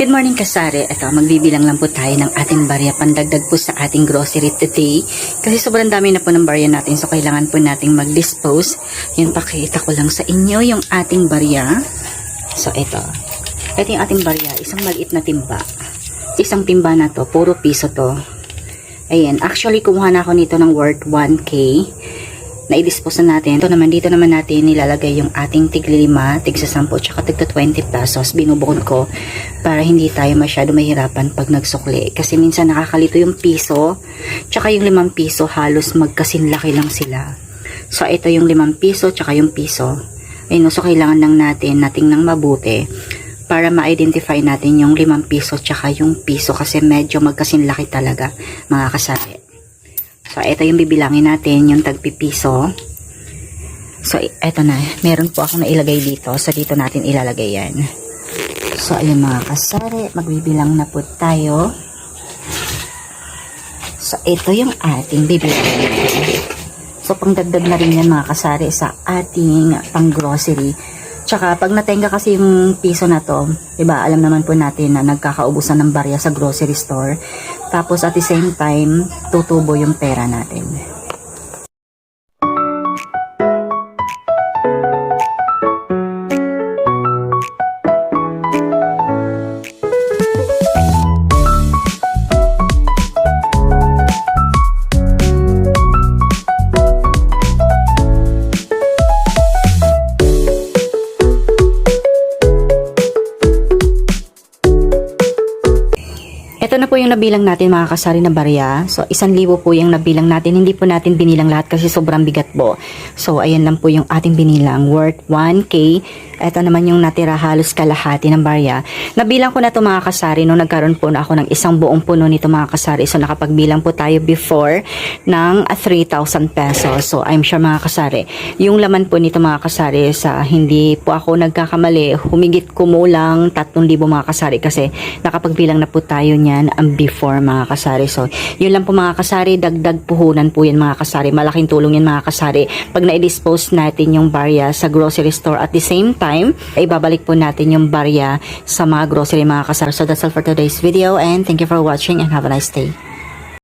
Good morning kasari. Ito, magbibilang lang po tayo ng ating barya pandagdag po sa ating grocery today. Kasi sobrang dami na po ng barya natin, so kailangan po nating mag-dispose. Yun, pakita ko lang sa inyo yung ating barya. So ito yung ating barya, isang maliit na timba. Isang timba na to, puro piso to. Ayan, actually kumuha na ako nito ng worth 1K. Na i-dispose na natin. Dito naman natin nilalagay yung ating tigli 5, tig sa 10, tsaka tig 20 pesos. Binubukod ko para hindi tayo masyado mahirapan pag nagsukli. Kasi minsan nakakalito yung piso, tsaka yung 5 piso halos magkasinlaki lang sila. So ito yung 5 piso, tsaka yung piso. Ayun, so kailangan lang natin natingnan mabuti para ma-identify natin yung 5 piso tsaka yung piso kasi medyo magkasinlaki talaga mga kasari. So, ito yung bibilangin natin, yung tagpipiso. So, ito na. Meron po ako na ilagay dito. So, dito natin ilalagay yan. So, ayun mga kasari. Magbibilang na po tayo. So, ito yung ating bibilangin. So, pangdagdag na rin yan mga kasari sa ating pang-grocery. Tsaka, pag natenga kasi yung piso na to, diba, alam naman po natin na nagkakaubusan ng barya sa grocery store. Tapos, at the same time, tutubo yung pera natin. Ito na po yung nabilang natin mga kasari na barya. So, 1,000 po yung nabilang natin. Hindi po natin binilang lahat kasi sobrang bigat po. So, ayan lang po yung ating binilang. Worth 1K. Ito naman yung natira halos kalahati ng barya. Nabilang ko na ito mga kasari nung nagkaroon po na ako ng isang buong puno nito mga kasari. So, nakapagbilang po tayo before ng 3,000 pesos. So, I'm sure mga kasari, yung laman po nito mga kasari sa hindi po ako nagkakamali, humigit kumulang 3,000 mga kasari kasi nakapagbilang na po tayo niyan ang before mga kasari. So, yun lang po mga kasari, dagdag puhunan po yan mga kasari. Malaking tulong yan mga kasari. Pag na-dispose natin yung barya sa grocery store at the same time, ay babalik po natin yung barya sa mga grocery mga kasari. So, that's all for today's video and thank you for watching and have a nice day.